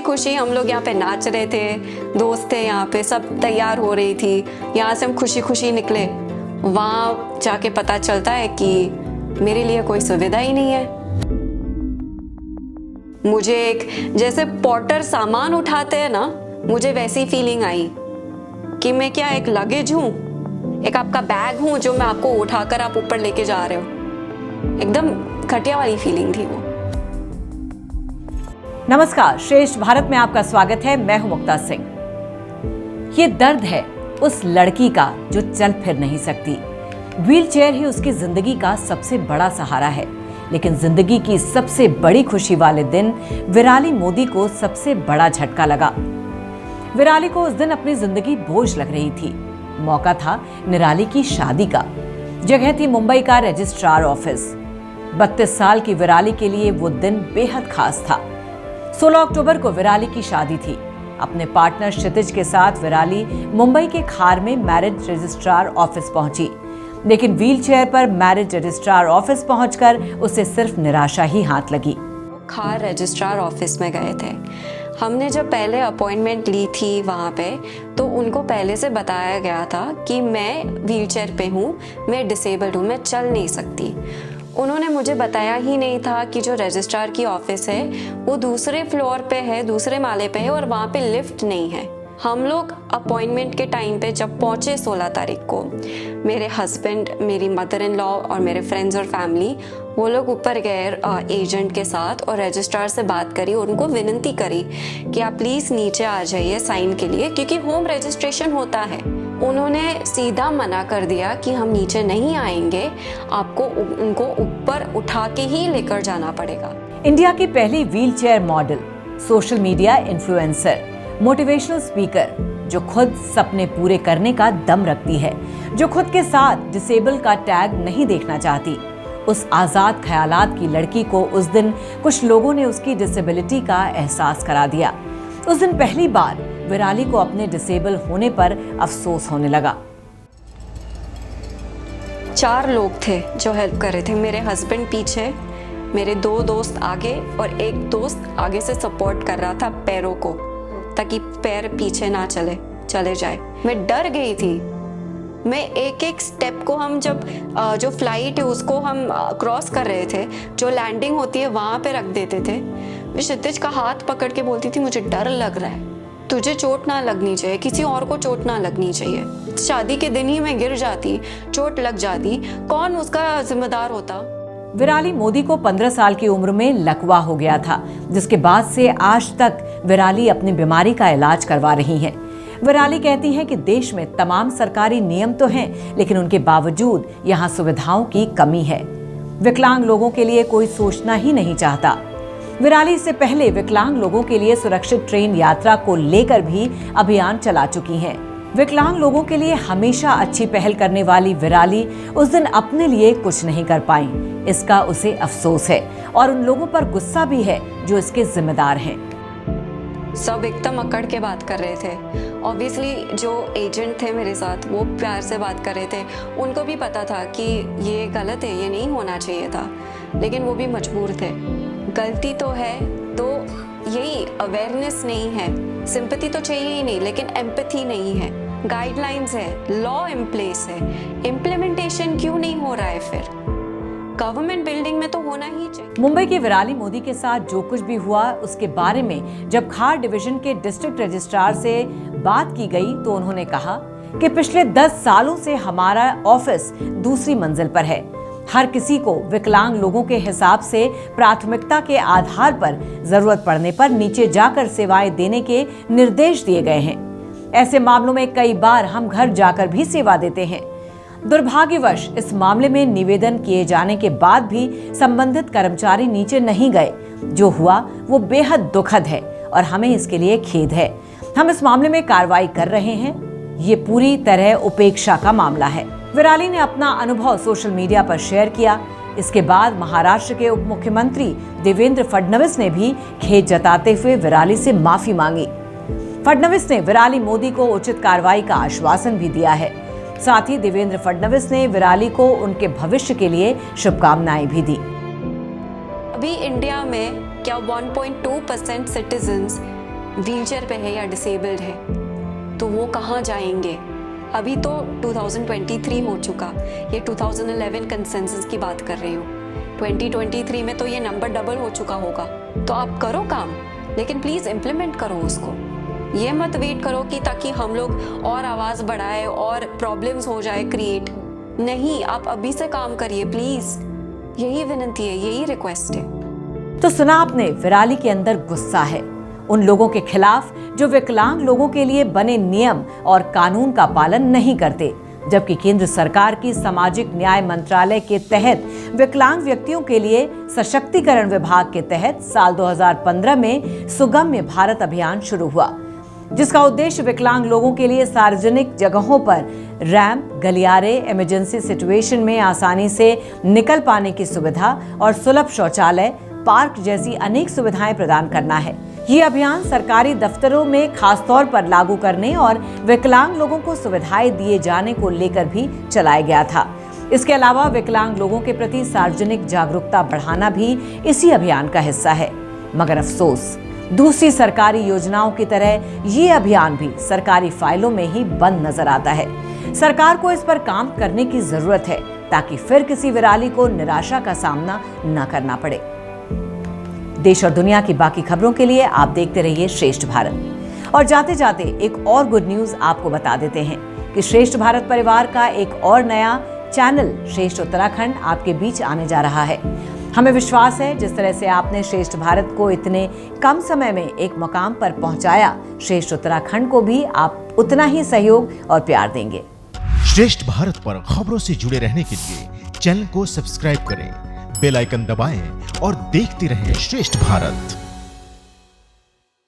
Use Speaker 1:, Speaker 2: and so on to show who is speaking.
Speaker 1: खुशी हम लोग यहाँ पे नाच रहे थे, दोस्त थे यहाँ पे, सब तैयार हो रही थी, यहाँ से हम खुशी खुशी निकले। वहाँ जाके पता चलता है कि मेरे लिए कोई सुविधा ही नहीं है। मुझे एक जैसे पॉटर सामान उठाते हैं ना, मुझे वैसी फीलिंग आई कि मैं क्या एक लगेज हूँ, एक आपका बैग हूँ जो मैं आपको उठाकर आप ऊपर लेके जा रहे हो। एकदम घटिया वाली फीलिंग थी वो।
Speaker 2: नमस्कार, श्रेष्ठ भारत में आपका स्वागत है। मैं हूं मुक्ता सिंह। ये दर्द है उस लड़की का जो चल फिर नहीं सकती। व्हीलचेयर ही उसकी जिंदगी का सबसे बड़ा सहारा है, लेकिन जिंदगी की सबसे बड़ी खुशी वाले दिन विराली मोदी को सबसे बड़ा झटका लगा। विराली को उस दिन अपनी जिंदगी बोझ लग रही थी। मौका था निराली की शादी का। जगह थी मुंबई का रजिस्ट्रार ऑफिस। 32 साल की विराली के लिए वो दिन बेहद खास था। 16 अक्टूबर को विराली की शादी थी। अपने पार्टनर क्षितिज के साथ विराली मुंबई के खार में मैरिज रजिस्ट्रार ऑफिस पहुंची, लेकिन व्हीलचेयर पर मैरिज रजिस्ट्रार ऑफिस पहुंचकर उसे सिर्फ निराशा ही हाथ लगी।
Speaker 1: खार रजिस्ट्रार ऑफिस में गए थे। हमने जब पहले अपॉइंटमेंट ली थी वहाँ पे, तो उनको पहले से बताया गया था कि मैं व्हीलचेयर पे हूँ, मैं डिसेबल्ड हूँ, मैं चल नहीं सकती। उन्होंने मुझे बताया ही नहीं था कि जो रजिस्ट्रार की ऑफिस है वो दूसरे फ्लोर पे है, दूसरे माले पे है और वहाँ पे लिफ्ट नहीं है। हम लोग अपॉइंटमेंट के टाइम पे जब पहुँचे 16 तारीख को, मेरे हस्बैंड, मेरी मदर इन लॉ और मेरे फ्रेंड्स और फैमिली, वो लोग ऊपर गए एजेंट के साथ और रजिस्ट्रार से बात करी और उनको विनती करी कि आप प्लीज़ नीचे आ जाइए साइन के लिए, क्योंकि होम रजिस्ट्रेशन होता है। उन्होंने सीधा मना कर दिया कि हम नीचे नहीं आएंगे, आपको उनको ऊपर उठा के ही लेकर जाना पड़ेगा।
Speaker 2: इंडिया की पहली wheelchair model, social media influencer, motivational speaker, जो खुद सपने पूरे करने का दम रखती है, जो खुद के साथ डिसेबल का टैग नहीं देखना चाहती, उस आजाद ख्यालात की लड़की को उस दिन कुछ लोगों ने उसकी डिसेबिलिटी का एहसास करा दिया। उस दिन पहली बार विराली को अपने डिसेबल होने पर अफसोस होने लगा।
Speaker 1: 4 लोग थे जो हेल्प कर रहे थे। मेरे हस्बैंड पीछे, मेरे 2 दोस्त आगे और एक दोस्त आगे से सपोर्ट कर रहा था पैरों को, ताकि पैर पीछे ना चले जाए। मैं डर गई थी। मैं एक एक स्टेप को, हम जब जो फ्लाइट है उसको हम क्रॉस कर रहे थे, जो लैंडिंग होती है वहाँ पे रख देते थे। मैं क्षितिज का हाथ पकड़ के बोलती थी, मुझे डर लग रहा है, तुझे चोट ना लगनी चाहिए, किसी और को चोट ना लगनी चाहिए। शादी के दिन ही मैं गिर जाती, चोट लग जाती, कौन उसका जिम्मेदार होता।
Speaker 2: विराली मोदी को 15 साल की उम्र में लकवा हो गया था, जिसके बाद से आज तक विराली अपनी बीमारी का इलाज करवा रही हैं। विराली कहती हैं कि देश में तमाम सरकारी नियम तो हैं, लेकिन उनके बावजूद यहाँ सुविधाओं की कमी है। विकलांग लोगों के लिए कोई सोचना ही नहीं चाहता। विराली इससे पहले विकलांग लोगों के लिए सुरक्षित ट्रेन यात्रा को लेकर भी अभियान चला चुकी हैं। विकलांग लोगों के लिए हमेशा अच्छी पहल करने वाली विराली उस दिन अपने लिए कुछ नहीं कर पाई। इसका उसे अफसोस है और उन लोगों पर गुस्सा भी है जो इसके जिम्मेदार हैं।
Speaker 1: सब एकदम अकड़ के बात कर रहे थे। ऑब्वियसली जो एजेंट थे मेरे साथ, वो प्यार से बात कर रहे थे। उनको भी पता था कि ये गलत है, ये नहीं होना चाहिए था, लेकिन वो भी मजबूर थे। गलती तो है, तो यही अवेयरनेस नहीं है, सिंपैथी तो चाहिए ही नहीं, लेकिन एम्पैथी नहीं है। गाइडलाइंस है, लॉ इन प्लेस है, इम्प्लीमेंटेशन क्यों नहीं हो रहा है? फिर गवर्नमेंट बिल्डिंग में तो होना ही चाहिए।
Speaker 2: मुंबई की विराली मोदी के साथ जो कुछ भी हुआ, उसके बारे में जब खार डिवीजन के डिस्ट्रिक्ट रजिस्ट्रार से बात की गई तो उन्होंने कहा कि पिछले 10 सालों से हमारा ऑफिस दूसरी मंजिल पर है। हर किसी को विकलांग लोगों के हिसाब से प्राथमिकता के आधार पर जरूरत पड़ने पर नीचे जाकर सेवाएं देने के निर्देश दिए गए हैं। ऐसे मामलों में कई बार हम घर जाकर भी सेवा देते हैं। दुर्भाग्यवश इस मामले में निवेदन किए जाने के बाद भी संबंधित कर्मचारी नीचे नहीं गए। जो हुआ वो बेहद दुखद है और हमें इसके लिए खेद है। हम इस मामले में कार्रवाई कर रहे हैं। ये पूरी तरह उपेक्षा का मामला है। विराली ने अपना अनुभव सोशल मीडिया पर शेयर किया। इसके बाद महाराष्ट्र के उप मुख्यमंत्री देवेंद्र फडणवीस ने भी खेद जताते हुए विराली से माफी मांगी। फडणवीस ने विराली मोदी को उचित कार्रवाई का आश्वासन भी दिया है। साथ ही देवेंद्र फडणवीस ने विराली को उनके भविष्य के लिए शुभकामनाएं भी दी।
Speaker 1: अभी इंडिया में क्या 1.2% सिटीजन्स व्हीलचेयर पे है या डिसेबल्ड है तो वो कहाँ जाएंगे? अभी तो 2023 हो चुका, ये 2011 कंसेंसस की बात कर रही हूँ। 2023 में तो ये नंबर डबल हो चुका होगा। तो आप करो काम, लेकिन प्लीज़ इम्प्लीमेंट करो उसको। ये मत वेट करो कि ताकि हम लोग और आवाज़ बढ़ाए और प्रॉब्लम्स हो जाए क्रिएट। नहीं, आप अभी से काम करिए प्लीज़। यही विनती है, यही रिक्वेस्ट है।
Speaker 2: तो सुना आपने, विराली के अंदर गुस्सा है उन लोगों के खिलाफ जो विकलांग लोगों के लिए बने नियम और कानून का पालन नहीं करते, जबकि केंद्र सरकार की सामाजिक न्याय मंत्रालय के तहत विकलांग व्यक्तियों के लिए सशक्तिकरण विभाग के तहत साल 2015 में सुगम्य भारत अभियान शुरू हुआ, जिसका उद्देश्य विकलांग लोगों के लिए सार्वजनिक जगहों पर रैंप, गलियारे, इमरजेंसी सिचुएशन में आसानी से निकल पाने की सुविधा और सुलभ शौचालय, पार्क जैसी अनेक सुविधाएं प्रदान करना है। ये अभियान सरकारी दफ्तरों में खासतौर पर लागू करने और विकलांग लोगों को सुविधाएं दिए जाने को लेकर भी चलाया गया था। इसके अलावा विकलांग लोगों के प्रति सार्वजनिक जागरूकता बढ़ाना भी इसी अभियान का हिस्सा है। मगर अफसोस, दूसरी सरकारी योजनाओं की तरह ये अभियान भी सरकारी फाइलों में ही बंद नजर आता है। सरकार को इस पर काम करने की जरूरत है ताकि फिर किसी विराली को निराशा का सामना न करना पड़े। देश और दुनिया की बाकी खबरों के लिए आप देखते रहिए श्रेष्ठ भारत। और जाते जाते एक और गुड न्यूज आपको बता देते हैं कि श्रेष्ठ भारत परिवार का एक और नया चैनल श्रेष्ठ उत्तराखंड आपके बीच आने जा रहा है। हमें विश्वास है जिस तरह से आपने श्रेष्ठ भारत को इतने कम समय में एक मुकाम पर पहुंचाया, श्रेष्ठ उत्तराखंड को भी आप उतना ही सहयोग और प्यार देंगे।
Speaker 3: श्रेष्ठ भारत पर खबरों से जुड़े रहने के लिए चैनल को सब्सक्राइब करें, बेल आइकन दबाएं और देखते रहें श्रेष्ठ भारत।